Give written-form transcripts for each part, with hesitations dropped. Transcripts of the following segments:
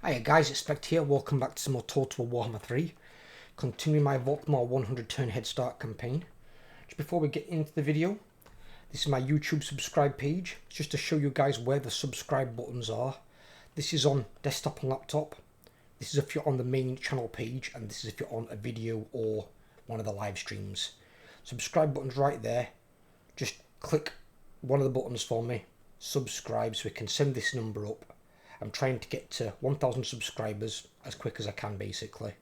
Hiya guys, it's Spectre here, welcome back to some more Total Warhammer 3. Continuing my Volkmar 100 turn head start campaign. Just before we get into the video, this is my YouTube subscribe page. It's just to show you guys where the subscribe buttons are. This is on desktop and laptop. This is if you're on the main channel page, and this is if you're on a video or one of the live streams. Subscribe button's right there. Just click one of the buttons for me, subscribe, so we can send this number up. I'm trying to get to 1,000 subscribers as quick as I can, basically.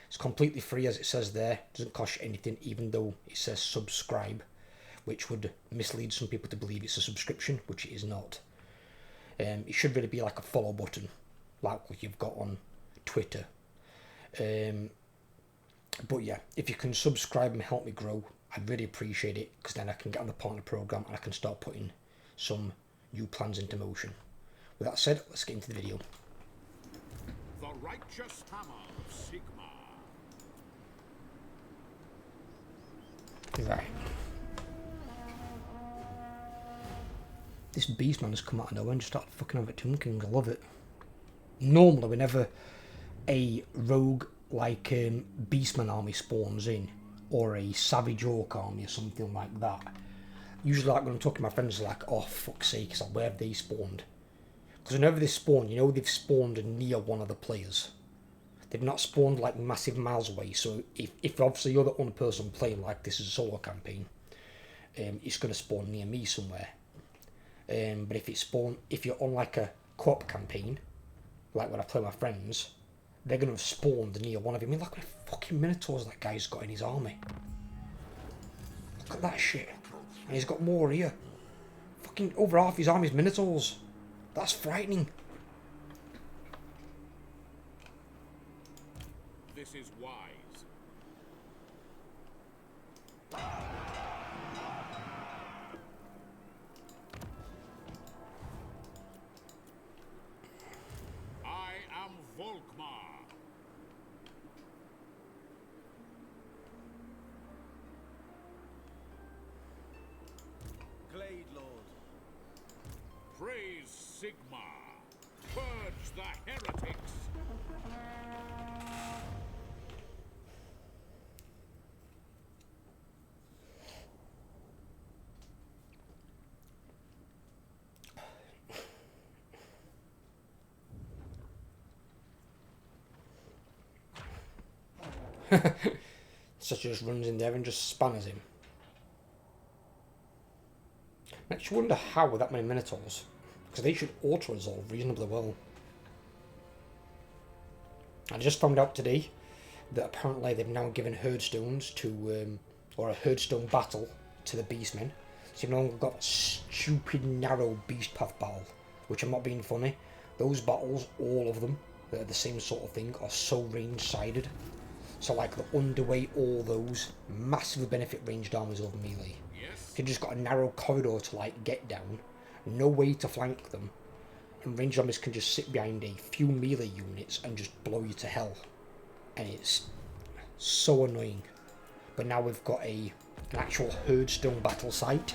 It's completely free, as it says there. It doesn't cost you anything, even though it says subscribe, which would mislead some people to believe it's a subscription, which it is not. It should really be like a follow button, like what you've got on Twitter. But yeah, if you can subscribe and help me grow, I'd really appreciate it, because then I can get on the partner program and I can start putting some new plans into motion. With that said, let's get into the video. The righteous hammer of Sigmar. Right. This beastman has come out of nowhere and just started fucking over Tomb King. I love it. Normally, whenever a rogue like beastman army spawns in, or a savage orc army or something like that, usually like when I'm talking to my friends, like, oh fuck's sake, it's like, where have they spawned? Because whenever they spawn, you know they've spawned near one of the players. They've not spawned like massive miles away, so if obviously you're the only person playing, like this is a solo campaign, it's going to spawn near me somewhere. But if you're on like a co-op campaign, like when I play with my friends, they're going to have spawned near one of them. I mean, look at the fucking minotaurs that guy's got in his army. Look at that shit. And he's got more here. Fucking over half his army's minotaurs. That's frightening. This is wise. I am Volkmar. Glade Lord. Praise Sigmar. Purge the heretics. Such just runs in there and just spanners him. Makes you wonder how with that many minotaurs, because they should auto-resolve reasonably well. I just found out today that apparently they've now given herdstones to, or a herdstone battle to the beastmen. So you've no longer got stupid narrow beast path battle, which I'm not being funny. Those battles, all of them, that are the same sort of thing, are so range-sided. So like the underweight, all those massively benefit ranged armies over melee. Yes. You've just got a narrow corridor to like get down, no way to flank them, and ranged armies can just sit behind a few melee units and just blow you to hell, and it's so annoying. But now we've got an actual herdstone battle site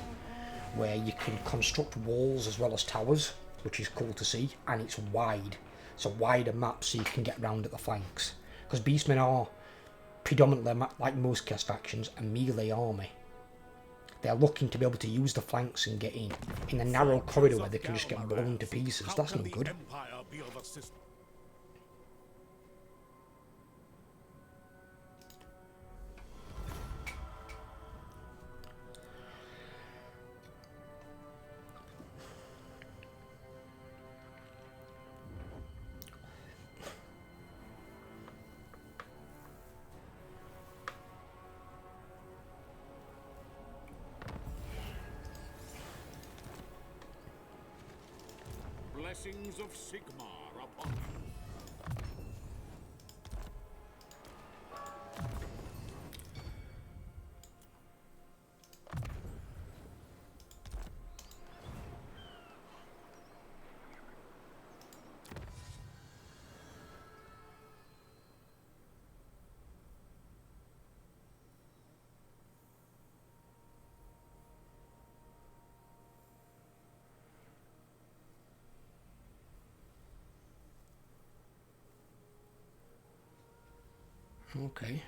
where you can construct walls as well as towers, which is cool to see, and it's wide. It's a wider map so you can get round at the flanks, because beastmen are predominantly, like most cast factions, a melee army. They're looking to be able to use the flanks and get in a narrow corridor where they can just get blown to pieces. That's no good. Blessings of Sigmar upon you. Okay.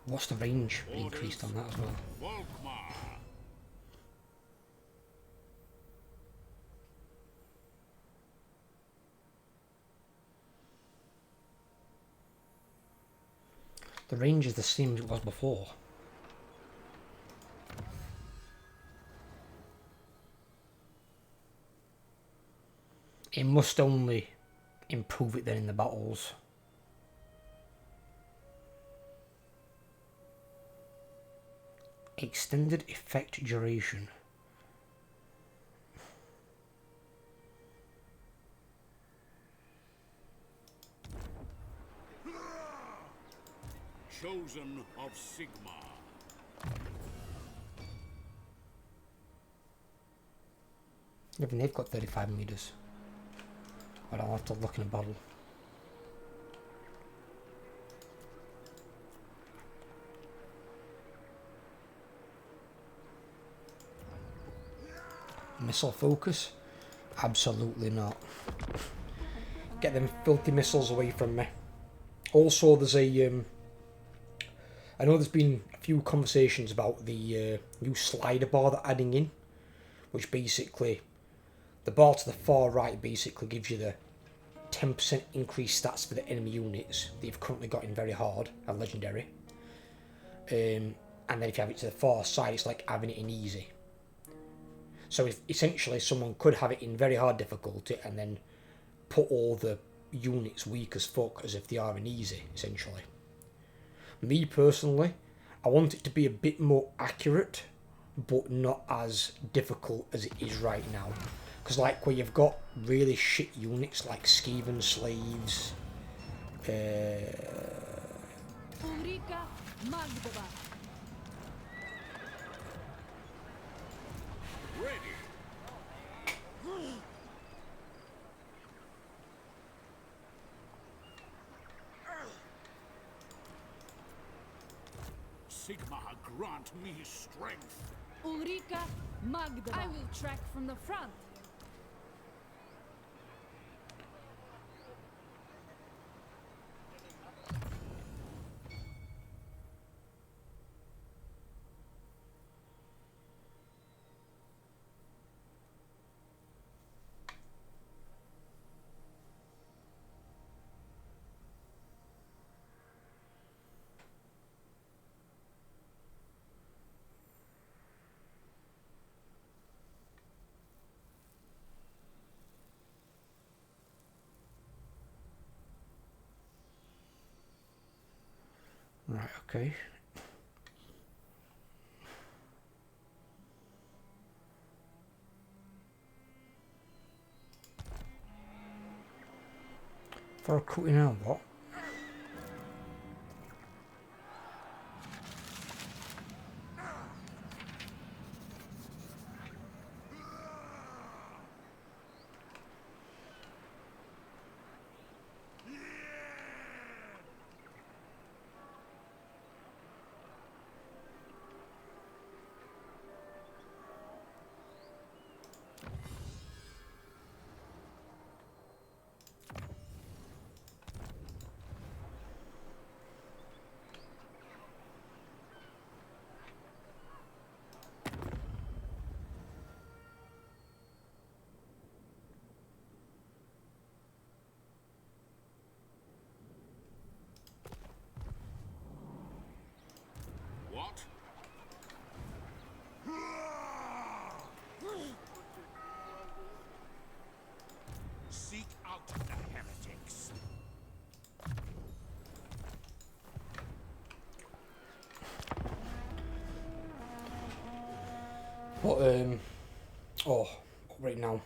What's the range increased on that as well? Volkmar. The range is the same as it was before. It must only improve it then in the battles. Extended effect duration. Chosen of Sigmar. Even they've got 35 meters. But I'll have to look in a battle. Missile focus? Absolutely not. Get them filthy missiles away from me. Also, there's a I know there's been a few conversations about the new slider bar they're adding in, which basically, the bar to the far right basically gives you the 10% increased stats for the enemy units that you've currently got in very hard and legendary. And then if you have it to the far side, it's like having it in easy. So if essentially someone could have it in very hard difficulty and then put all the units weak as fuck as if they are in easy, essentially. Me personally, I want it to be a bit more accurate, but not as difficult as it is right now. Because like where you've got really shit units like Skeven Slaves, Ready. Sigmar, grant me strength. Ulrika Magda. I will track from the front. right, okay. For recruiting now, what? What? Seek out the heretics. But, oh, right now.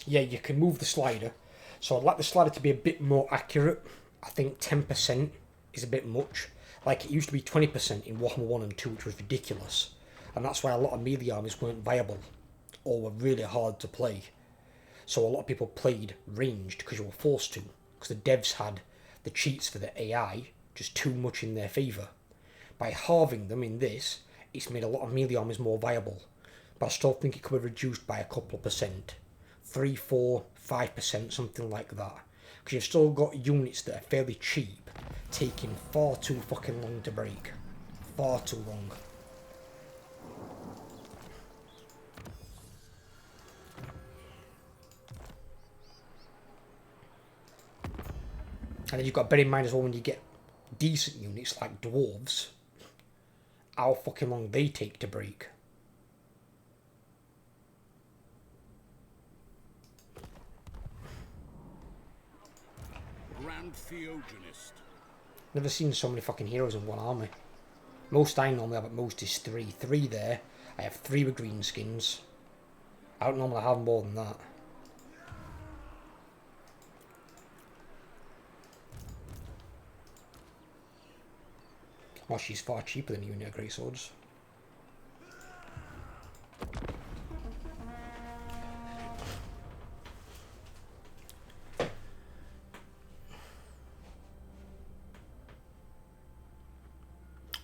Yeah, you can move the slider. So I'd like the slider to be a bit more accurate. I think 10% is a bit much. Like, it used to be 20% in Warhammer 1 and 2, which was ridiculous. And that's why a lot of melee armies weren't viable, or were really hard to play. So a lot of people played ranged because you were forced to. Because the devs had the cheats for the AI just too much in their favour. By halving them in this, it's made a lot of melee armies more viable. But I still think it could be reduced by a couple of percent. 3, 4, 5%, something like that. Because you've still got units that are fairly cheap, taking far too fucking long to break. Far too long. And then you've got to bear in mind as well when you get decent units like dwarves, how fucking long they take to break. Grand Theogenist. Never seen so many fucking heroes in one army. Most I normally have at most is 3. 3 there. I have 3 with green skins. I don't normally have more than that. Well, she's far cheaper than a unit of great swords.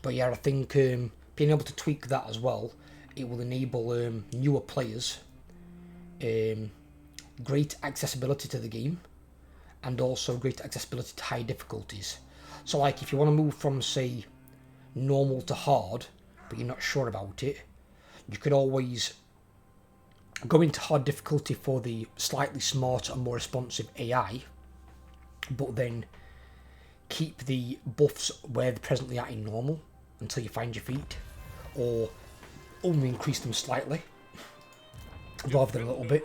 But yeah, I think being able to tweak that as well, it will enable newer players great accessibility to the game, and also great accessibility to high difficulties. So like if you want to move from, say, normal to hard, but you're not sure about it, you could always go into hard difficulty for the slightly smarter and more responsive AI, but then keep the buffs where they're presently at in normal until you find your feet, or only increase them slightly rather than a little bit.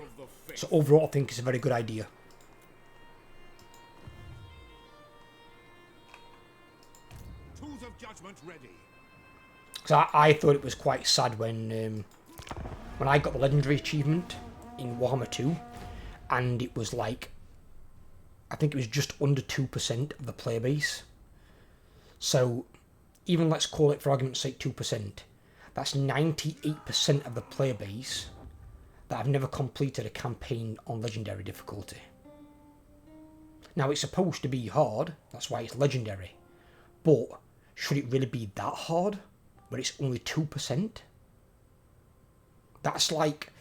So overall I think it's a very good idea. Tools of judgment ready. So I thought it was quite sad when I got the legendary achievement in Warhammer 2, and it was like, I think it was just under 2% of the player base. So even let's call it for argument's sake 2%, that's 98% of the player base that have never completed a campaign on legendary difficulty. Now it's supposed to be hard, that's why it's legendary, but should it really be that hard where it's only 2%? That's like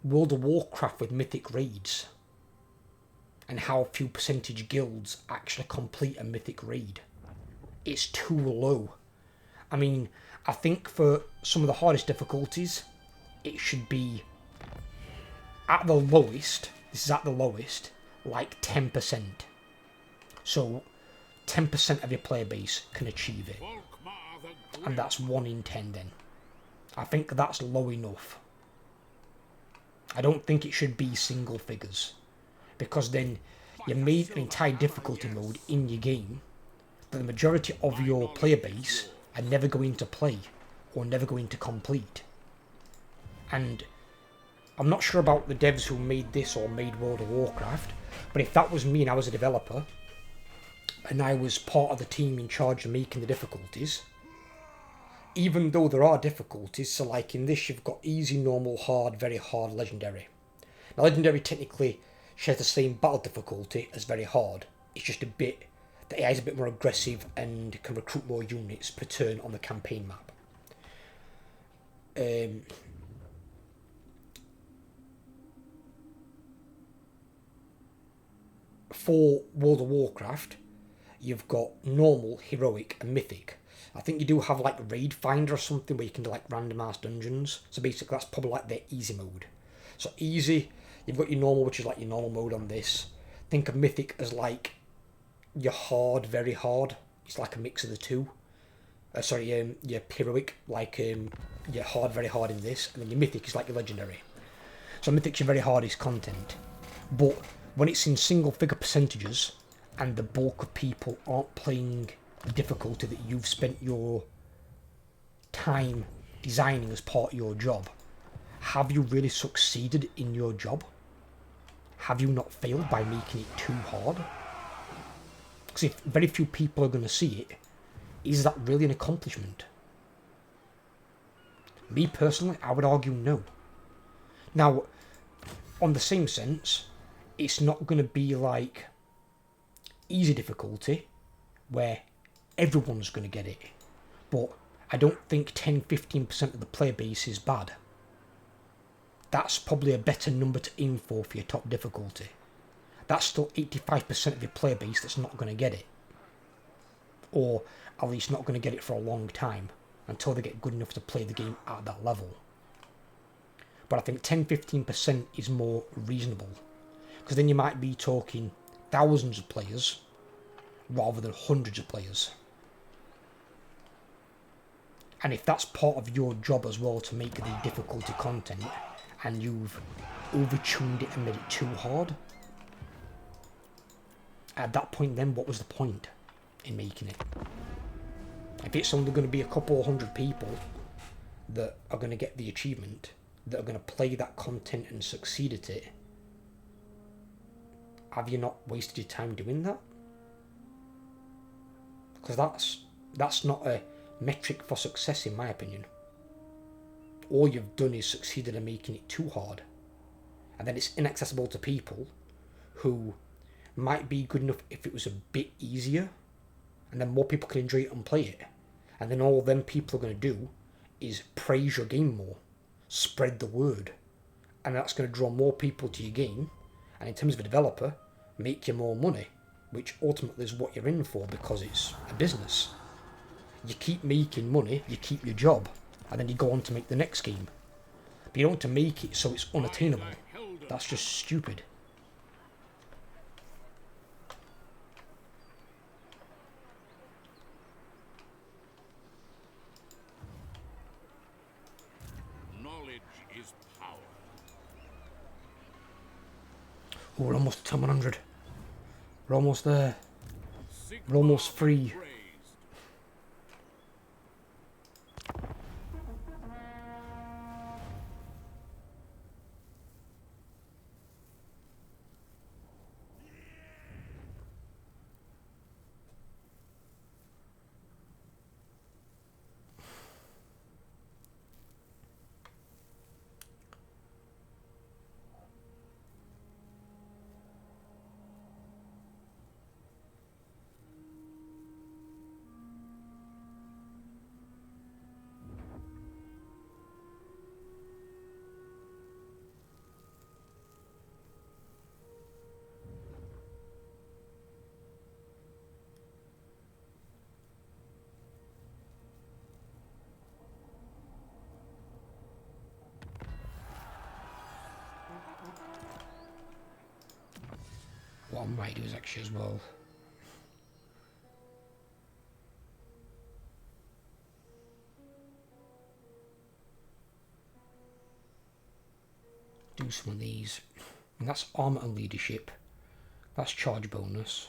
World of Warcraft with mythic raids, and how few percentage guilds actually complete a mythic raid. It's too low. I mean, I think for some of the hardest difficulties, it should be at the lowest, this is at the lowest, like 10%. So 10% of your player base can achieve it. Volkmar the And that's 1 in 10 then. I think that's low enough. I don't think it should be single figures, because then you made an entire difficulty mode in your game that the majority of your player base are never going to play or never going to complete. And I'm not sure about the devs who made this or made World of Warcraft, but if that was me and I was a developer and I was part of the team in charge of making the difficulties, even though there are difficulties, so like in this you've got easy, normal, hard, very hard, legendary. Now legendary technically shares the same battle difficulty as very hard. It's just a bit, the AI is a bit more aggressive and can recruit more units per turn on the campaign map. For World of Warcraft, you've got normal, heroic, and mythic. I think you do have like Raid Finder or something where you can do like random ass dungeons. So basically that's probably like their easy mode. So easy, you've got your normal, which is like your normal mode on this. Think of mythic as like your hard, very hard. It's like a mix of the two. Your heroic, like your hard, very hard in this. And then your mythic is like your legendary. So mythic's your very hardest content. But when it's in single figure percentages and the bulk of people aren't playing the difficulty that you've spent your time designing as part of your job, have you really succeeded in your job? Have you not failed by making it too hard? Because if very few people are going to see it, is that really an accomplishment? Me personally, I would argue no. Now, on the same sense, it's not going to be like easy difficulty where everyone's going to get it. But I don't think 10-15% of the player base is bad. that's probably a better number to aim for your top difficulty. That's still 85% of your player base that's not going to get it. Or at least not going to get it for a long time, until they get good enough to play the game at that level. But I think 10-15% is more reasonable, because then you might be talking thousands of players rather than hundreds of players. And if that's part of your job as well, to make the difficulty content, and you've overtuned it and made it too hard, at that point then what was the point in making it? If it's only going to be a couple hundred people that are going to get the achievement, that are going to play that content and succeed at it, have you not wasted your time doing that? Because that's not a metric for success, in my opinion. All you've done is succeeded in making it too hard, and then it's inaccessible to people who might be good enough if it was a bit easier, and then more people can enjoy it and play it. And then all them people are going to do is praise your game more, spread the word, and that's going to draw more people to your game, and in terms of a developer, make you more money, which ultimately is what you're in for, because it's a business. You keep making money, you keep your job, and then you go on to make the next game. But you don't want to make it so it's unattainable. That's just stupid. Knowledge is power. Oh, we're almost to 100. We're almost there. We're almost free. Praised. What I might do is actually as well. Do some of these. And that's armor and leadership. That's charge bonus.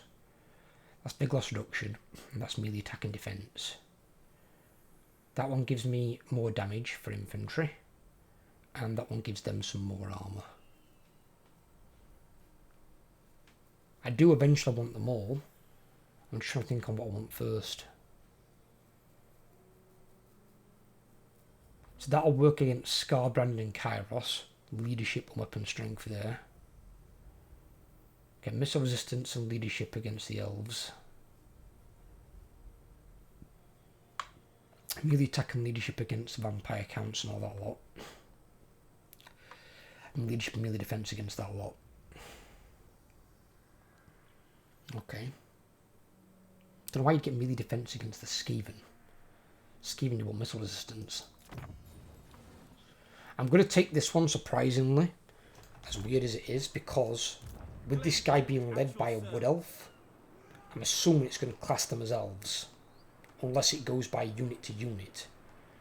That's big loss reduction. And that's melee attack and defense. That one gives me more damage for infantry. And that one gives them some more armor. I do eventually want them all. I'm just trying to think on what I want first. So that'll work against Scarbrand and Kairos. Leadership and weapon strength there. Get missile resistance and leadership against the elves. Melee attack and leadership against the vampire counts and all that lot. And leadership and melee defense against that lot. Okay. Don't know why you'd get melee defense against the Skaven. Skaven, you want missile resistance. I'm going to take this one, surprisingly, as weird as it is, because with this guy being led by a wood elf, I'm assuming it's going to class them as elves. Unless it goes by unit to unit.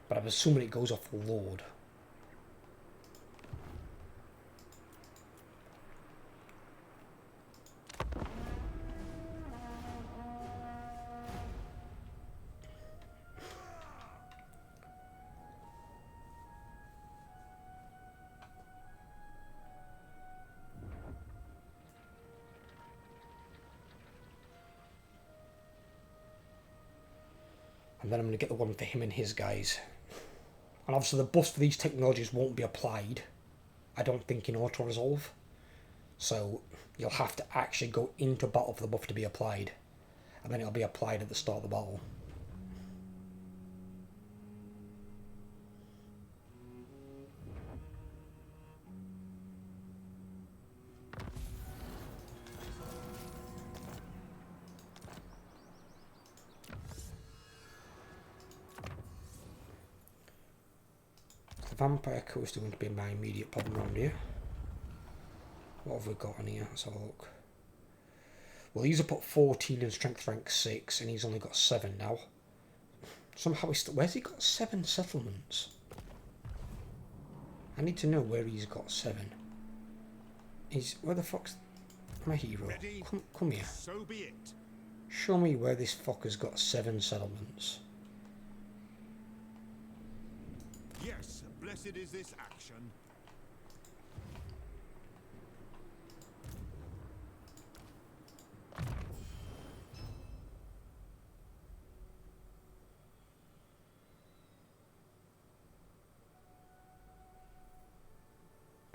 But I'm assuming it goes off Lord. And then I'm going to get the one for him and his guys. And obviously the buffs for these technologies won't be applied, I don't think, in auto-resolve. So you'll have to actually go into battle for the buff to be applied. And then it'll be applied at the start of the battle. vampire coast is going to be my immediate problem around here. What have we got on here? Let's have a look. Well, he's up at 14 in strength rank 6, and he's only got 7 now. Somehow he's still... Where's he got 7 settlements? I need to know where he's got 7. Where the fuck's my hero? Come here. So be it. Show me where this fucker's got 7 settlements. Yes, blessed is this action.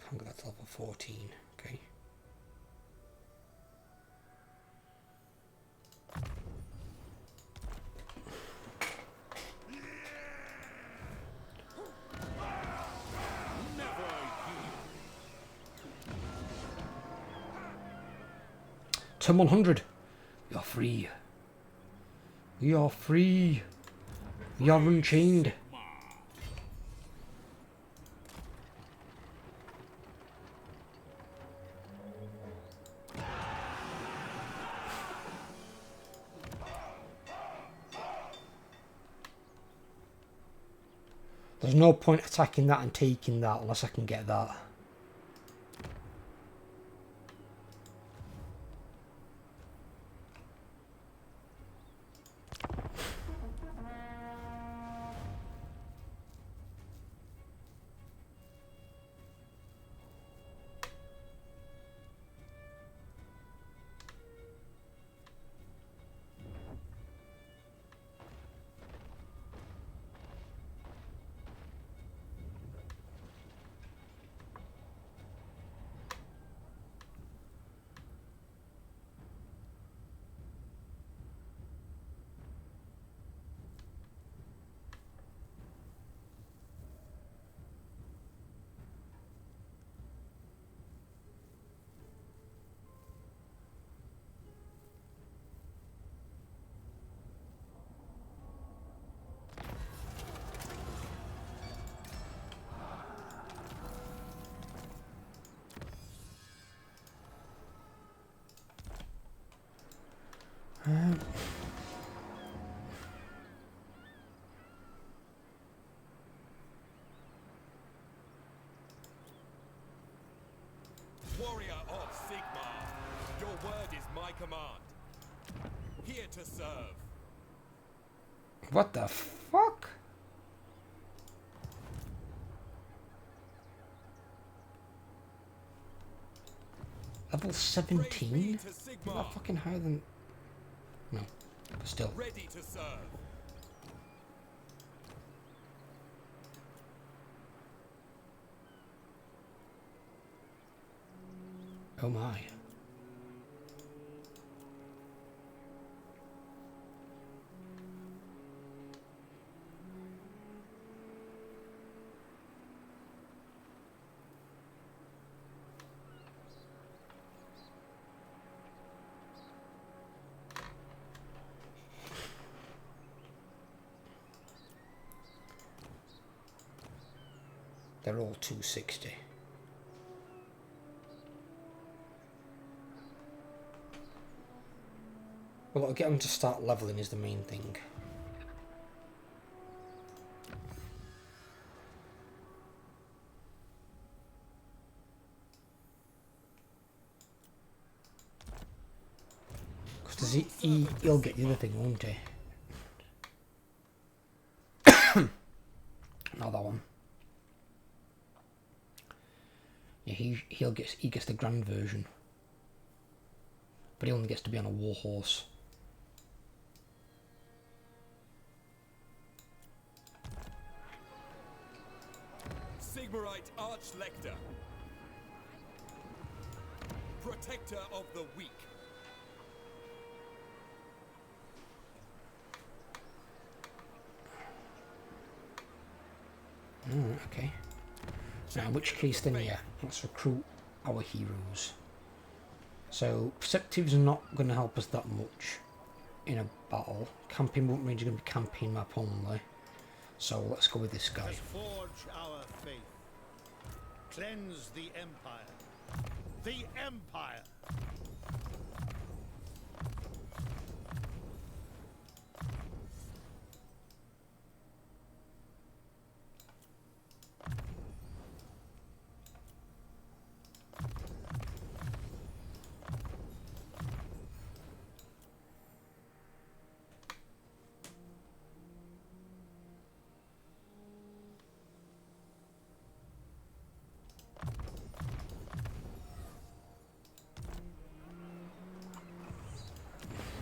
Can't get that to level 14, okay. Turn 100. You're free. We are free. We are unchained. There's no point attacking that and taking that unless I can get that. Warrior of Sigmar, your word is my command. Here to serve. What the fuck? Level 17? Not fucking higher than... No, but still. Ready to serve. Oh my. They're all 260. Well, I'll get them to start leveling is the main thing. Because he'll get the other thing, won't he? Not that one. Yeah, he gets the grand version, but he only gets to be on a war horse. Sigmarite Archlector, protector of the weak. Okay. Now, in which case then, yeah, let's recruit our heroes. So, Perceptive's not going to help us that much in a battle. Camping won't range, going to be campaign map only. So let's go with this guy. Let's forge our faith. Cleanse the Empire. The Empire!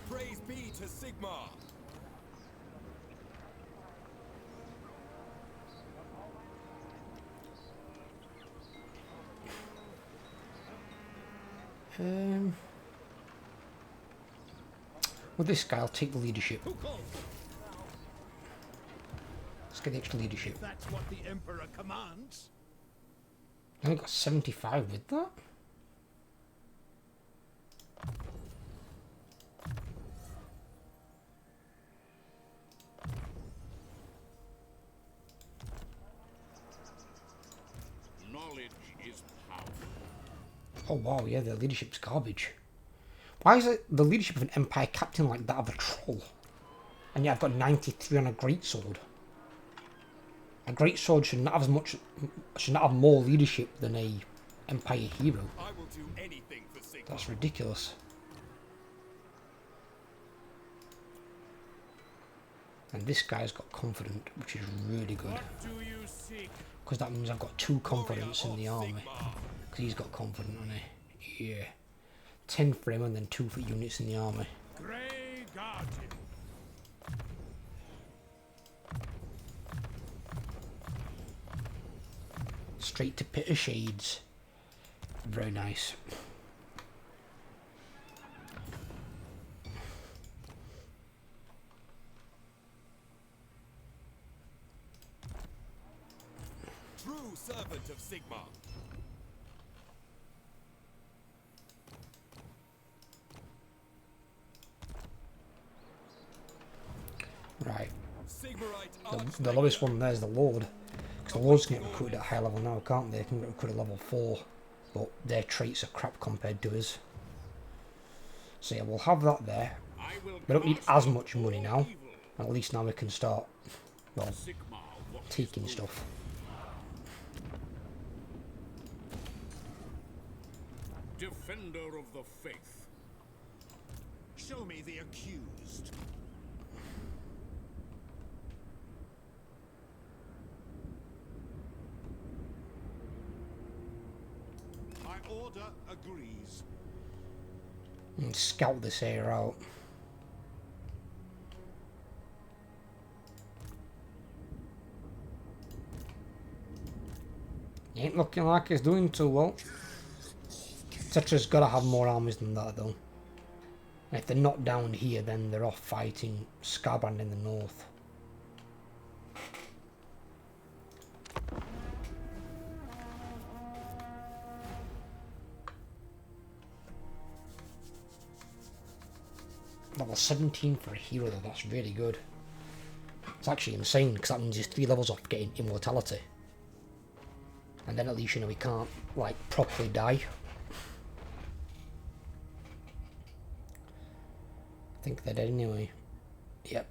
Praise be to Sigmar. With this guy, I'll take the leadership. Who calls? Let's get the extra leadership. That's what the Emperor commands. I only got 75 with that. Knowledge is power. Oh wow, yeah, the leadership's garbage. Why is it the leadership of an Empire captain like that of a troll? And yet I've got 93 on a greatsword. A greatsword should not have should not have more leadership than a Empire hero. I will do anything for Sigmar. That's ridiculous. And this guy's got confident, which is really good. What do you seek? Because that means I've got 2 confidence in the Warrior of army. Sigmar. Because he's got confident on it. Yeah. 10 for him and then 2 for units in the army. Grey Guardian. Straight to Pit of Shades. Very nice. True servant of Sigmar. Right. Sigmarite The lowest one there's the Lord. Because the Lords can get recruited at a high level now, can't they? They can get recruited at level 4. But their traits are crap compared to us. So yeah, we'll have that there. We don't need as much money now. At least now we can start, well, taking stuff. Defender of the faith. Show me the accused. My order agrees. And scout this area out. Ain't looking like it's doing too well. Tetra's got to have more armies than that though. And if they're not down here, then they're off fighting Scarbrand in the north. Level 17 for a hero though, that's really good. It's actually insane because that means he's 3 levels off getting immortality. And then at least, you know, he can't, like, properly die. I think they're dead anyway. Yep.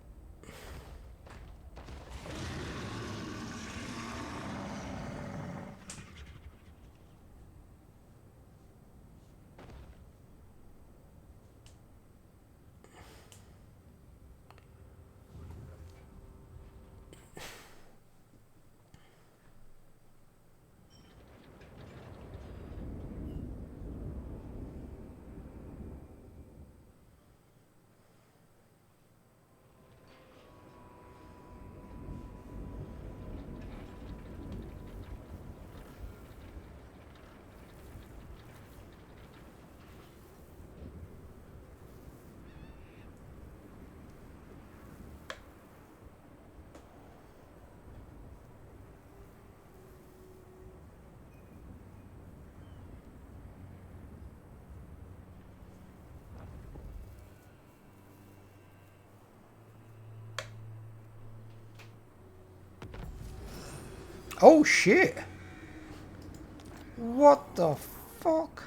Oh shit! What the fuck?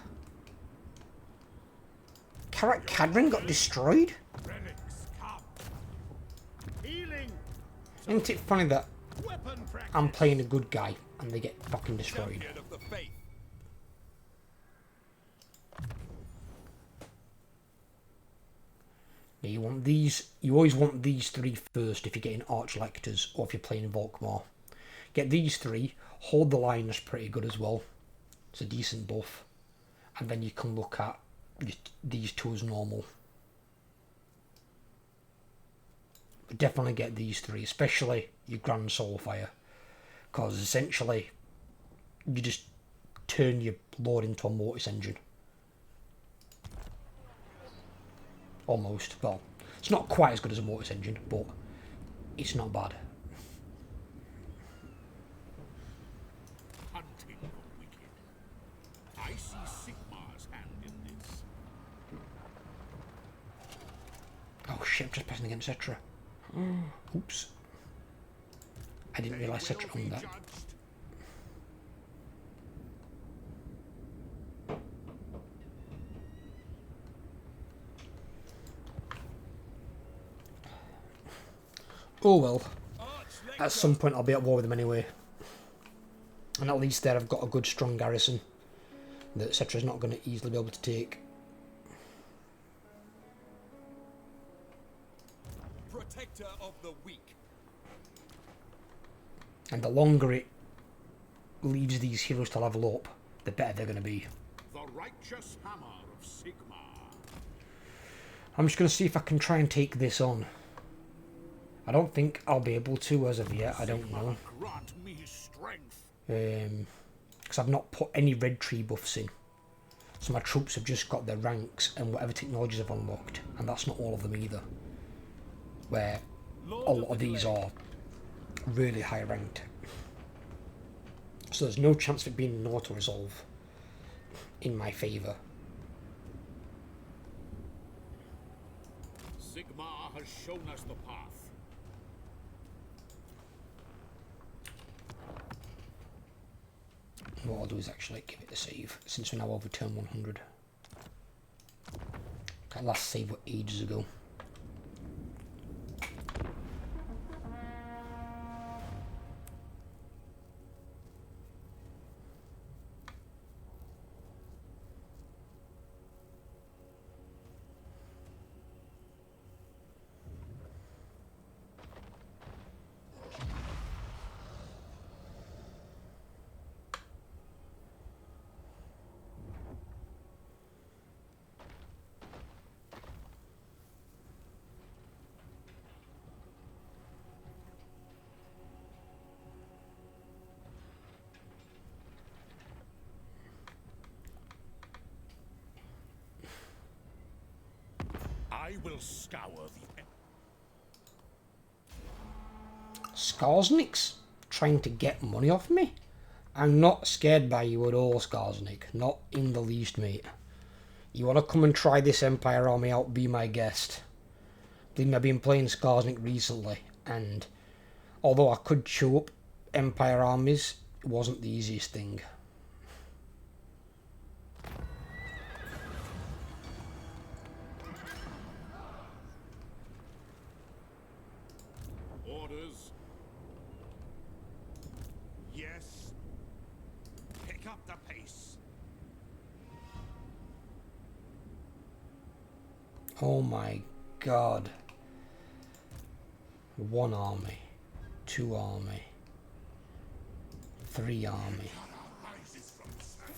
Karak Kadrin got destroyed? Relics come. Healing. Isn't it funny that Weapon practice. I'm playing a good guy and they get fucking destroyed? Champion of the faith. Yeah, you want these. You always want these three first if you're getting Arch Lectors or if you're playing Volkmar. Get these three. Hold the line is pretty good as well. It's a decent buff, and then you can look at these two as normal. But definitely get these three, especially your Grand Soulfire, because essentially you just turn your Lord into a Mortis engine. Almost. Well, it's not quite as good as a Mortis engine, but it's not bad. Hunting the wicked. I see Sigmar's hand in this. Oh shit, I'm just pressing against Spectre. Oops. I didn't realise Spectre owned that. Judged. Oh well. Arch At some point I'll be at war with them anyway. And at least there I've got a good strong garrison that Cetra's not going to easily be able to take. Protector of the weak. And the longer it leaves these heroes to level up, the better they're going to be. The righteous hammer of Sigmar. I'm just going to see if I can try and take this on. I don't think I'll be able to as of yet, I don't know. Grant me strength. Because I've not put any red tree buffs in. So my troops have just got their ranks and whatever technologies I've unlocked. And that's not all of them either. Where a lot of these are really high ranked. So there's no chance of it being an auto resolve in my favour. Sigmar has shown us the path. What I'll do is actually give it a save, since we're now over turn 100. That last save was ages ago. I will scour the Skarsnik's trying to get money off me? I'm not scared by you at all, Skarsnik. Not in the least, mate. You want to come and try this Empire army out, be my guest. Believe me, I've been playing Skarsnik recently, and although I could chew up Empire armies, it wasn't the easiest thing. orders. Yes. Pick up the pace. Oh my god. 1 army, 2 army, 3 army,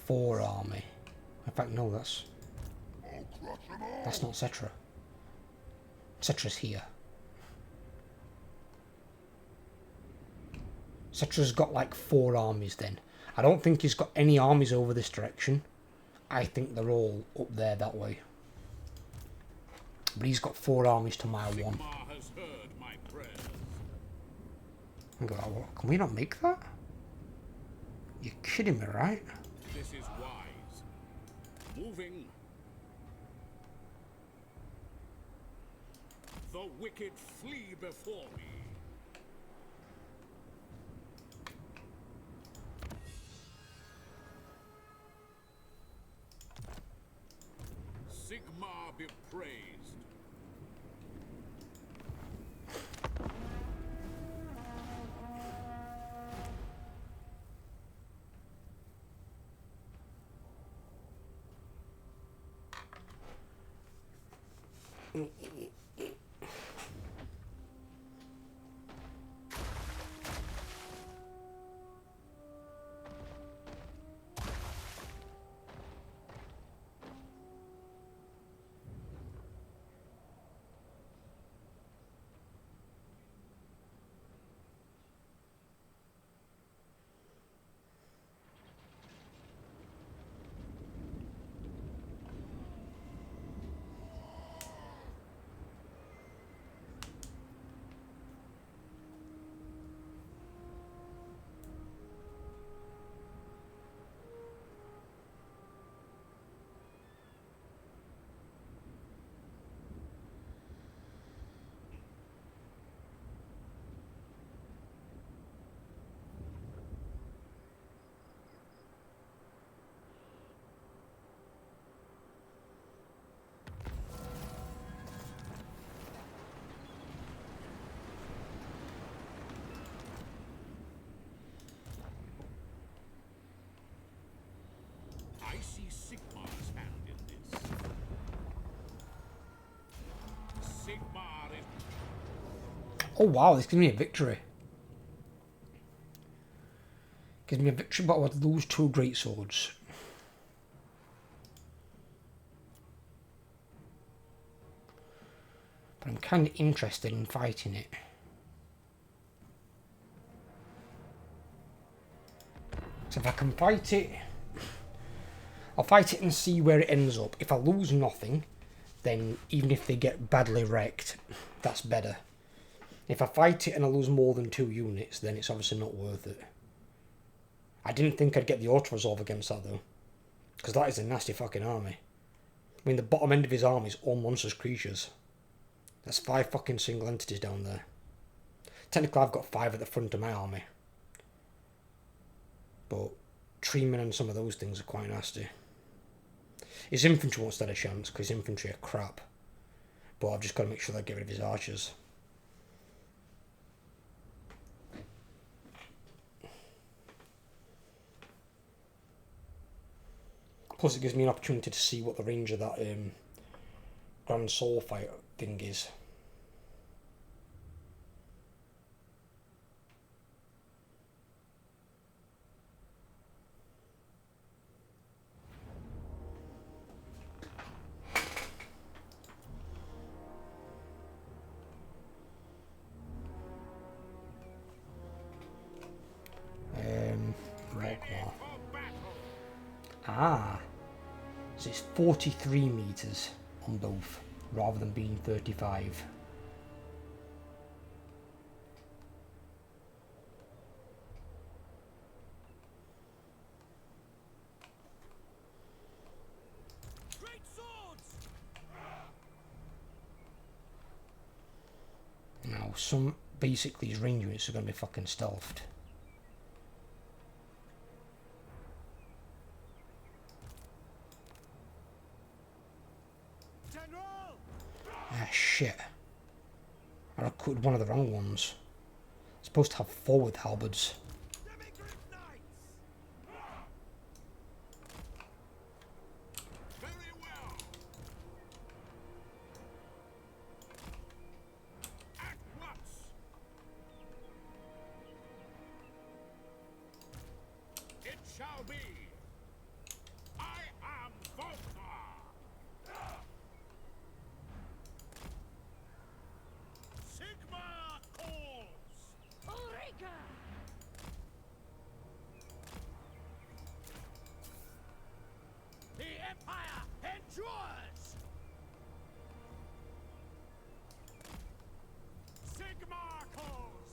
4 army. In fact, no, that's not Cetra. Cetra's here. Cetra's got like 4 armies then. I don't think he's got any armies over this direction. I think they're all up there that way. But he's got 4 armies to my 1. Sigmar has heard my prayers. Can we not make that? You're kidding me, right? This is wise. Moving. The wicked flee before me. Sigmar be praised. I see Sigmar's hand in this. Sigmar is Oh wow, this gives me a victory. Gives me a victory, but I would lose 2 great swords. But I'm kind of interested in fighting it. So if I can fight it, I'll fight it and see where it ends up. If I lose nothing, then even if they get badly wrecked, that's better. If I fight it and I lose more than 2 units, then it's obviously not worth it. I didn't think I'd get the auto-resolve against that though, because that is a nasty fucking army. I mean, the bottom end of his army is all monstrous creatures. That's 5 fucking single entities down there. Technically I've got 5 at the front of my army. But Treeman and some of those things are quite nasty. His infantry won't stand a chance, because his infantry are crap. But I've just got to make sure that I get rid of his archers. Plus it gives me an opportunity to see what the range of that Grand Soul Fight thing is. Volkmar. Ah, so it's 43 meters on both, rather than being 35. Great swords! Now, some basically these range units are going to be fucking stealthed. Ah, shit. I recruited one of the wrong ones. Supposed to have 4 with halberds. very well. At once. It shall be. I am Volkmar. Sigmar calls. Ulrika! The Empire endures! Sigmar calls!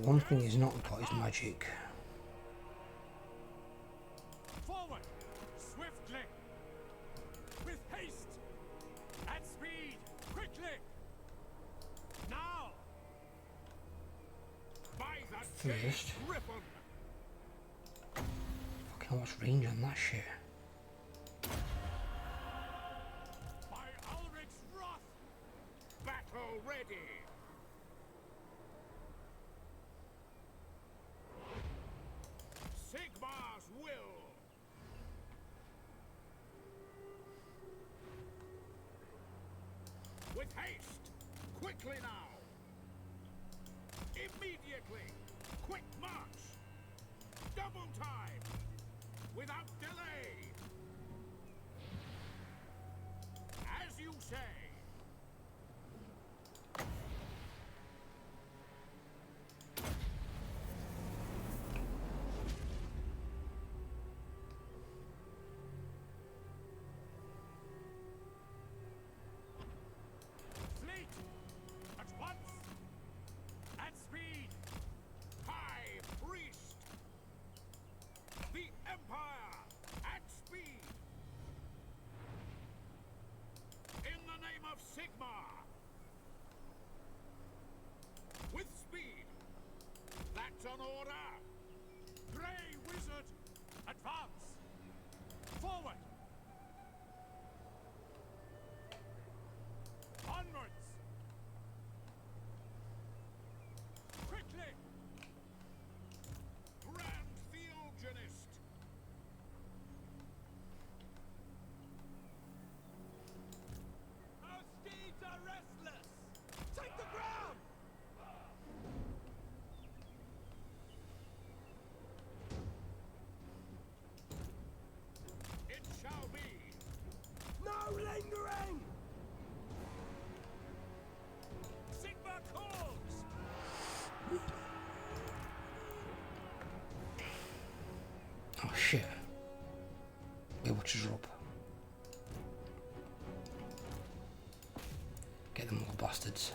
One thing he's not got is magic. Forward! Swiftly! With haste! At speed! Quickly! Now! By the First. Ribbon. Fucking hell, what's range on that shit? By Ulrich's wrath! Battle ready. Sigmar's will. With haste. Quickly now. Immediately. Quick march. Double time. Without delay. As you say. Fleet! At once! At speed! High Priest! The Empire at speed! In the name of Sigmar! With speed! That's an order! Grey Wizard! Advance! Forward! Onwards! Quickly! Grand Theogenist! Our steeds are restless! Take the ground! It shall be! No lingering! Sigma calls! Oh shit. Waywatchers are up. Get them little bastards.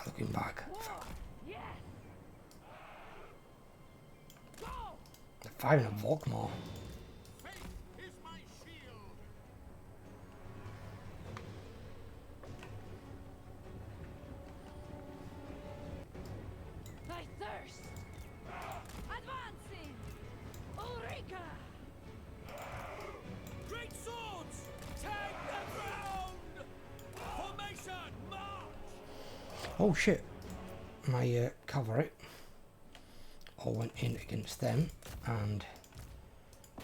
Looking back. Yes. Go. They're firing at Volkmar. Faith is my shield! I thirst. Advancing. Ulrika. Great swords! Take the ground! Formation, march! Oh shit. My cavalry all went in against them, and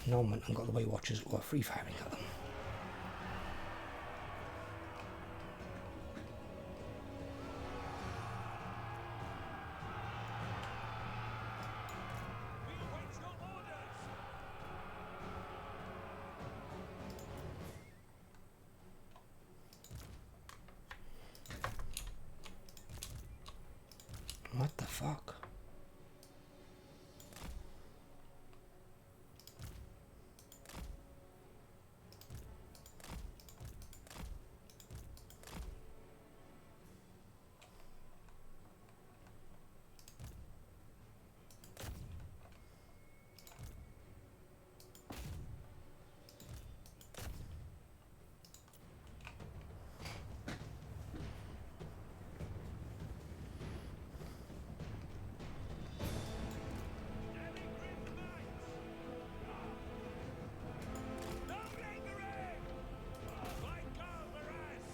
Norman and got the Waywatchers who were free firing at them. We await your orders! What the fuck? No lingering! Like Calvaras!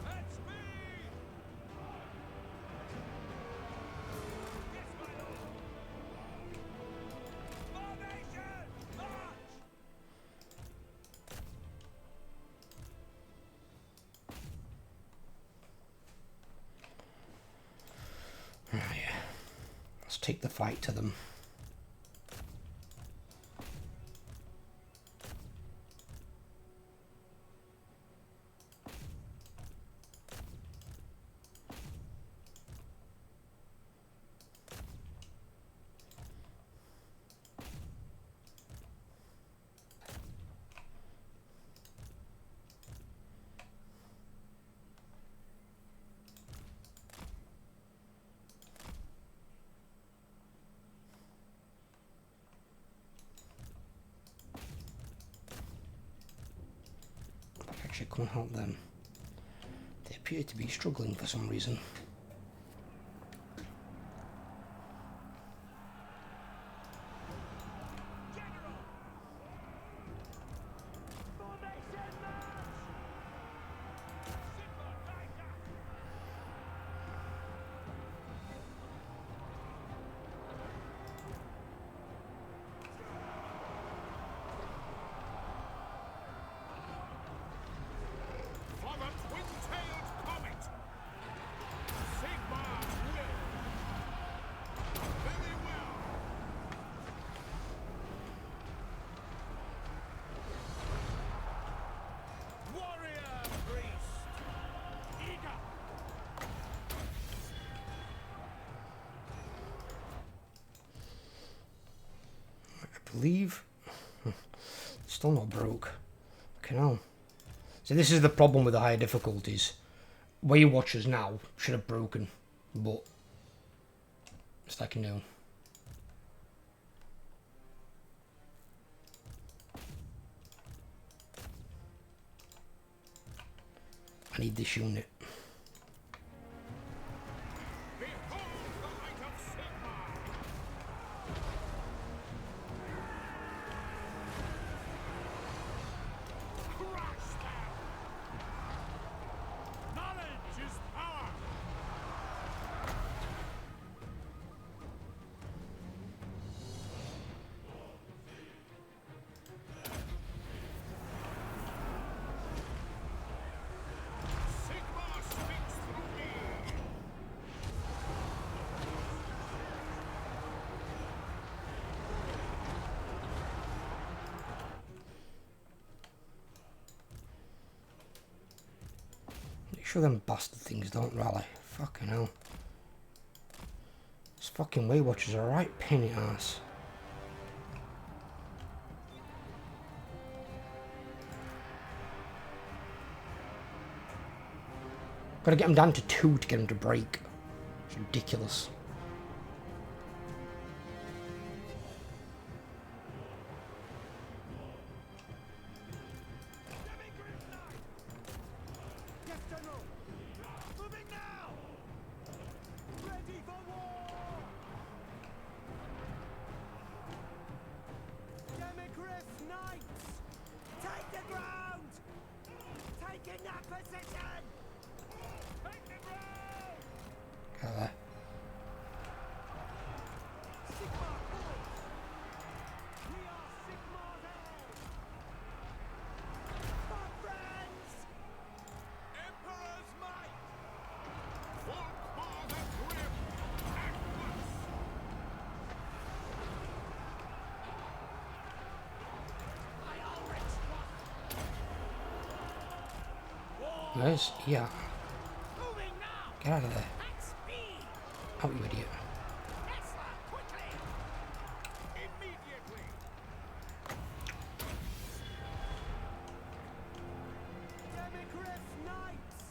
At speed! Yes, my lord! Formation! March! Right. Let's take the fight to them. actually come and help them. They appear to be struggling for some reason. For the twin-tailed comet! Sigmar will! Very well! Warrior priest! Eager! I believe... Still not broke. Okay, now. So this is the problem with the higher difficulties. Weight Watchers now should have broken, but it's like no. I need this unit. Behold the light of Sigmar! Crush them! Knowledge is power! Sigmar speaks through me! Make sure them bastard things don't rally. Fucking hell. This fucking Weight Watchers are a right pain in the ass. Gotta get them down to 2 to get them to break. It's ridiculous. Yes, General! Moving now! Ready for war! Demigriff Knights! Take the ground! Taking that position! Take the ground! Got that. Sigmar forward! We are Sigmar's heirs! My friends! Emperor's might! Volkmar the Grim! Atlas! Where's... Yeah. Moving now! Get out of there. At speed! Out, you idiot. Tesla, quickly! Immediately! Demigriff Knights!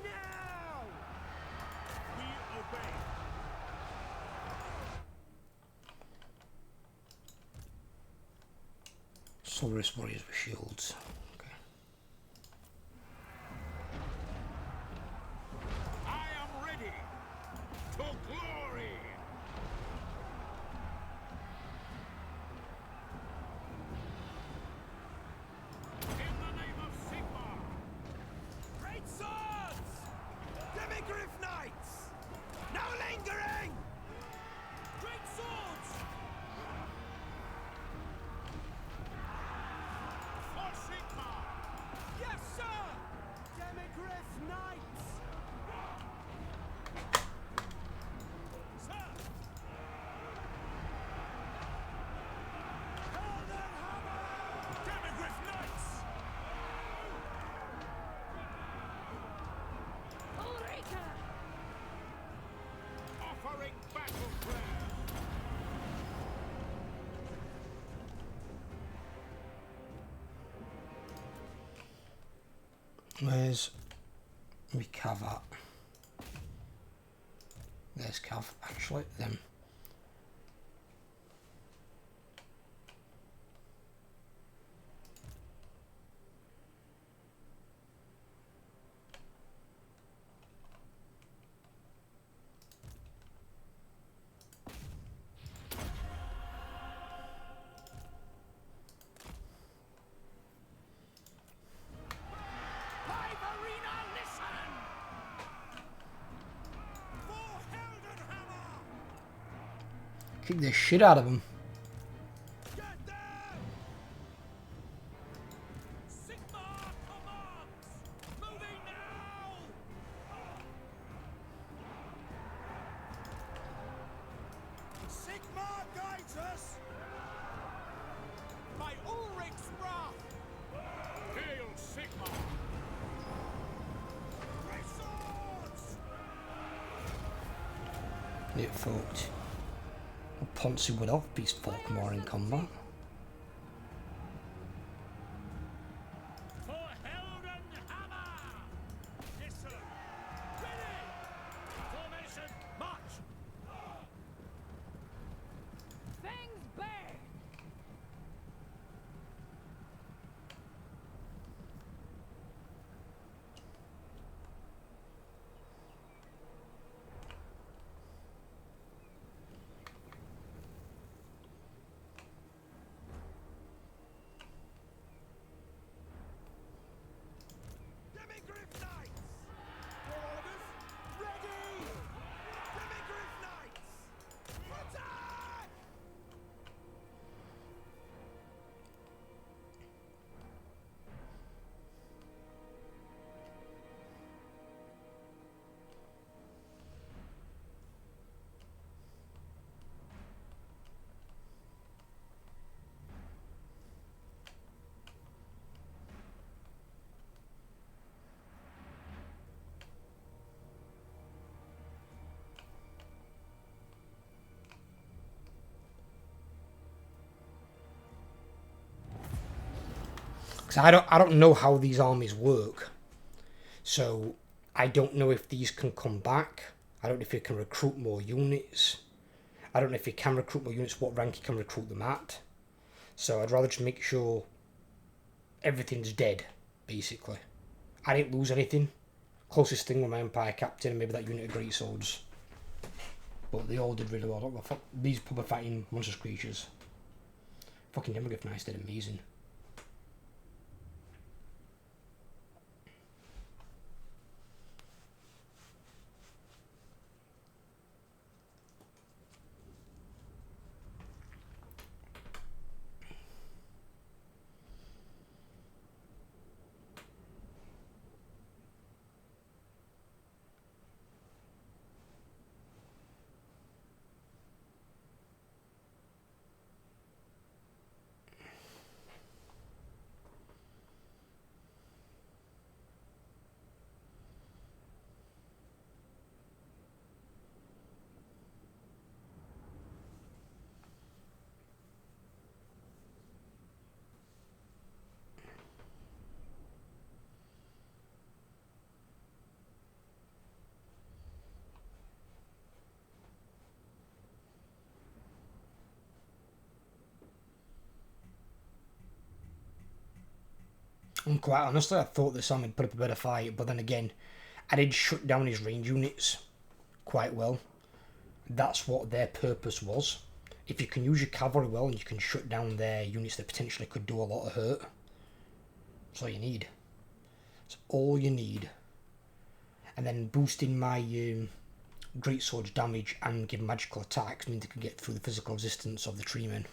Now! We obey! Solarist Warriors with shields. Okay. I am ready! To glory! In the name of Sigmar! Great swords! Demigriff Knights! No lingering! Great swords! For Sigmar! Yes, sir! Demigriff Knights! Sir! Heldenhammer! Demigriff Knights! Ulrika! Offering battle prayer! Where's me Cav at? There's Cav, actually, them. Kick the shit out of them. Get them! Sigmar commands! Moving now! Sigmar guides us! By Ulrich's wrath! Hail Sigmar! Great swords! It fucked. Ponzi would off beast Volkmar in combat. For Helden Hammer! Listen! Ready! Formation, march! Fangs burn! Demigryph Knights! Your orders? Ready! Demigryph Knights! Attack! Because I don't know how these armies work. So I don't know if these can come back. I don't know if you can recruit more units. I don't know if you can recruit more units, what rank you can recruit them at. So I'd rather just make sure everything's dead, basically. I didn't lose anything. Closest thing was my Empire Captain and maybe that unit of Great Swords. But they all did really well. These proper fighting monstrous creatures. Fucking Demogryph Knights did amazing. And quite honestly, I thought this army would put up a better fight, but then again, I did shut down his range units quite well. That's what their purpose was. If you can use your cavalry well and you can shut down their units that potentially could do a lot of hurt, that's all you need. That's all you need. And then boosting my Great Sword's damage and give magical attacks means they can get through the physical resistance of the treemen.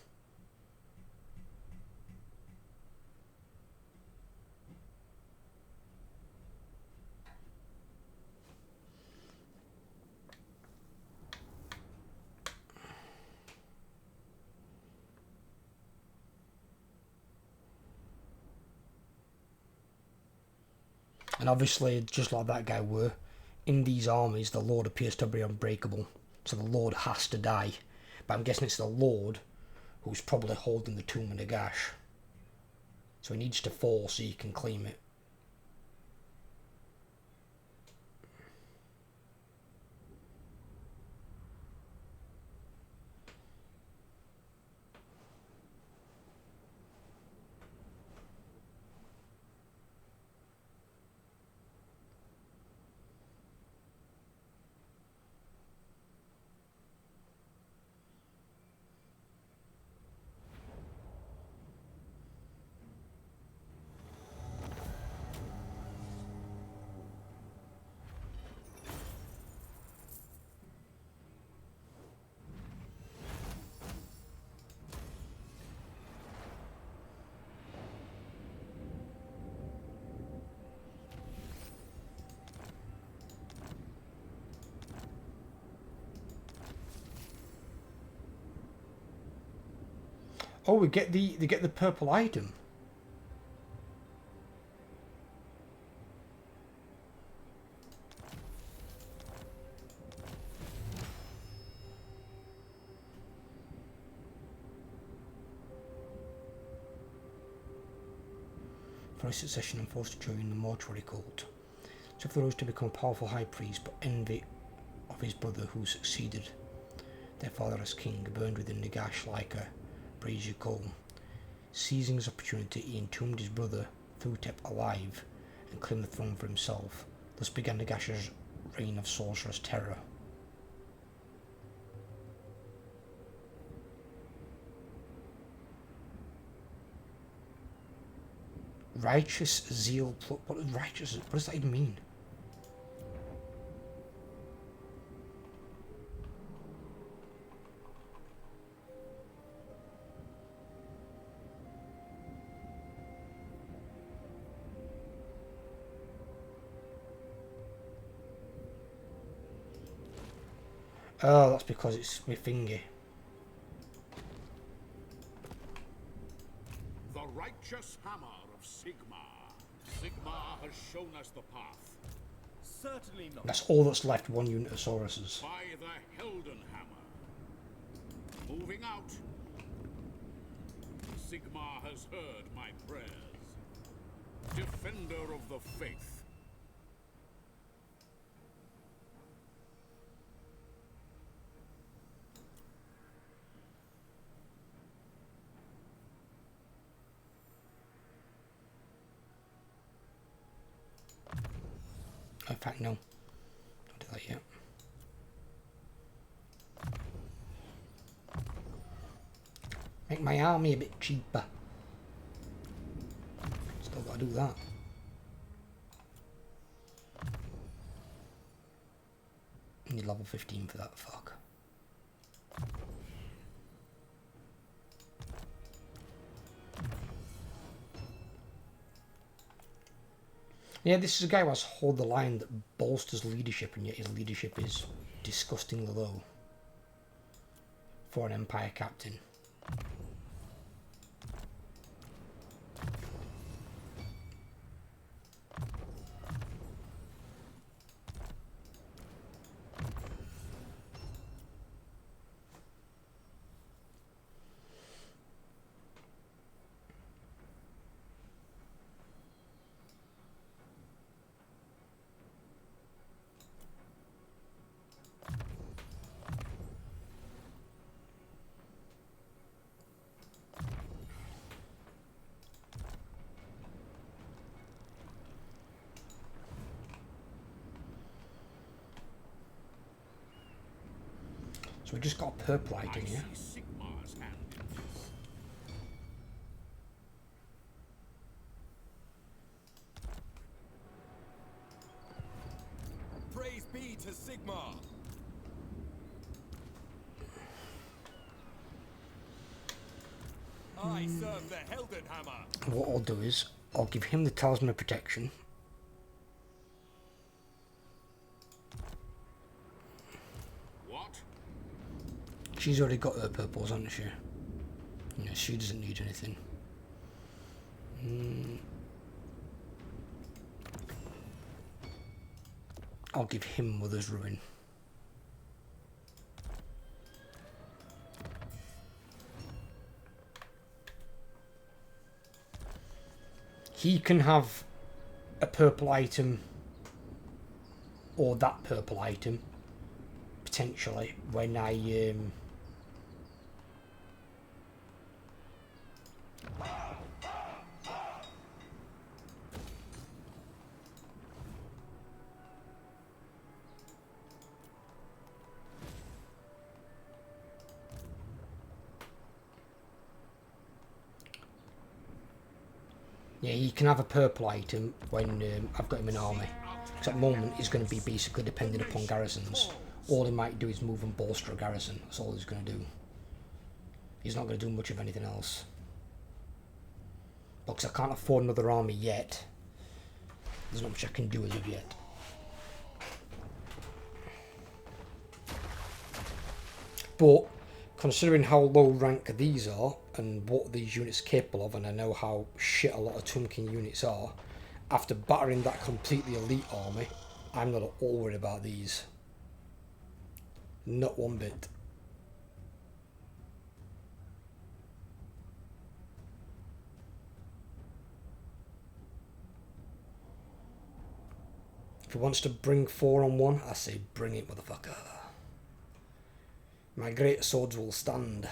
And obviously, just like that guy were, in these armies, the Lord appears to be unbreakable. So the Lord has to die. But I'm guessing it's the Lord who's probably holding the Tomb of Nagash. So he needs to fall so he can claim it. Oh, we get they get the purple item. For a succession and forced to join the mortuary cult. So for those to become a powerful high priest, but envy of his brother who succeeded their father as king, burned within Nagash like a brazier coal. Seizing his opportunity, he entombed his brother Thutep alive and claimed the throne for himself. Thus began Nagash's reign of sorcerous terror. Righteous zeal. What does that even mean? Oh, that's because it's my finger. The righteous hammer of Sigmar. Sigmar has shown us the path. Certainly not. That's all that's left. One unit of Sauruses. By the Helden hammer. Moving out. Sigmar has heard my prayers. Defender of the faith. In fact, no. Don't do that yet. Make my army a bit cheaper. Still gotta do that. Need level 15 for that, fuck. Yeah, this is a guy who has hold the line that bolsters leadership, and yet his leadership is disgustingly low for an Empire captain. So we just got a purple item here. See Sigmar's hand in this. Praise be to Sigmar. I serve the Helden hammer. What I'll do is, I'll give him the Talisman of Protection. What? She's already got her purples, hasn't she? Yeah, she doesn't need anything. I'll give him Mother's Ruin. He can have a purple item or that purple item potentially when I yeah, he can have a purple item when I've got him in army. Because at the moment he's going to be basically dependent upon garrisons. All he might do is move and bolster a garrison. That's all he's going to do. He's not going to do much of anything else. Because I can't afford another army yet. There's not much I can do as of yet. But considering how low rank these are and what these units are capable of, and I know how shit a lot of Tomb King units are, after battering that completely elite army, I'm not at all worried about these. Not one bit. If he wants to bring 4 on 1, I say bring it, motherfucker. My great swords will stand,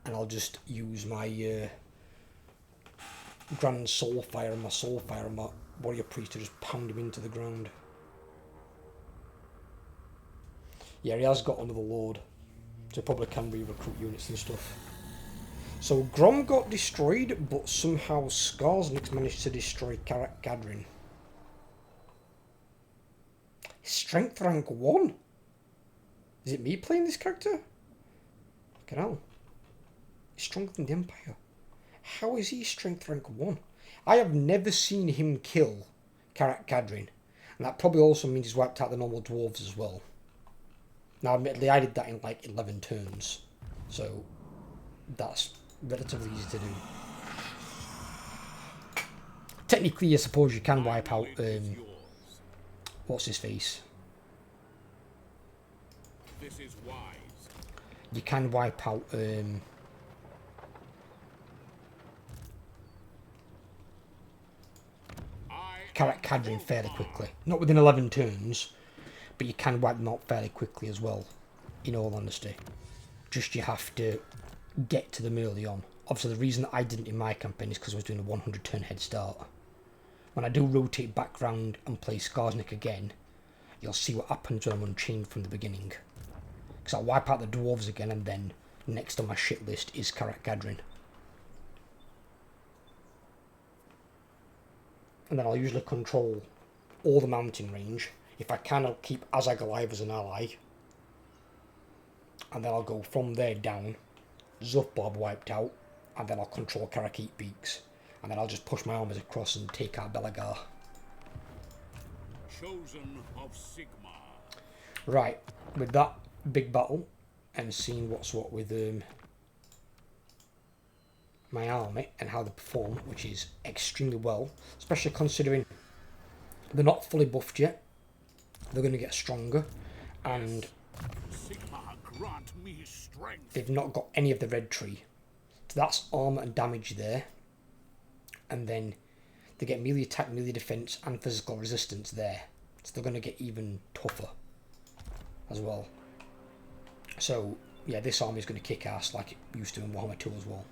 and I'll just use my Grand Soulfire and my Soulfire and my Warrior Priest to just pound him into the ground. Yeah, he has got another Lord, so probably can re-recruit units and stuff. So Grom got destroyed, but somehow Skarsnik's managed to destroy Karak Gadrin. Strength rank 1? Is it me playing this character? Fucking hell. He's stronger than the Empire. How is he strength rank 1? I have never seen him kill Karak Gadrin. And that probably also means he's wiped out the normal dwarves as well. Now admittedly I did that in like 11 turns. So that's relatively easy to do. Technically I suppose you can wipe out what's his face? This is wise. You can wipe out Karak Kadrin fairly quickly. Not within 11 turns, but you can wipe them out fairly quickly as well, in all honesty. Just you have to get to them early on. Obviously the reason that I didn't in my campaign is because I was doing a 100 turn head start. When I do rotate back round and play Skarsnik again, you'll see what happens when I'm unchained from the beginning. Because I'll wipe out the dwarves again, and then next on my shit list is Karak Gadrin. And then I'll usually control all the mountain range. If I can, I'll keep Azag alive as an ally. And then I'll go from there down, Zuthbob wiped out, and then I'll control Karakit Beaks. And then I'll just push my armies across and take out Belagar. Chosen of Sigmar. Right, with that big battle, and seeing what's what with my army and how they perform, which is extremely well, especially considering they're not fully buffed yet. They're going to get stronger, and Sigmar, grant me strength. they've not got any of the red tree. So that's armor and damage there. And then they get melee attack, melee defense, and physical resistance there. So they're going to get even tougher as well. So yeah, this army is going to kick ass like it used to in Warhammer 2 as well.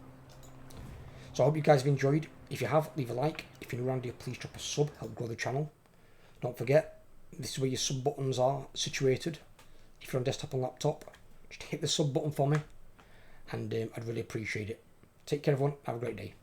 So I hope you guys have enjoyed. If you have, leave a like. If you're new around here, please drop a sub, help grow the channel. Don't forget, this is where your sub buttons are situated. If you're on desktop and laptop, just hit the sub button for me, and I'd really appreciate it. Take care everyone, have a great day.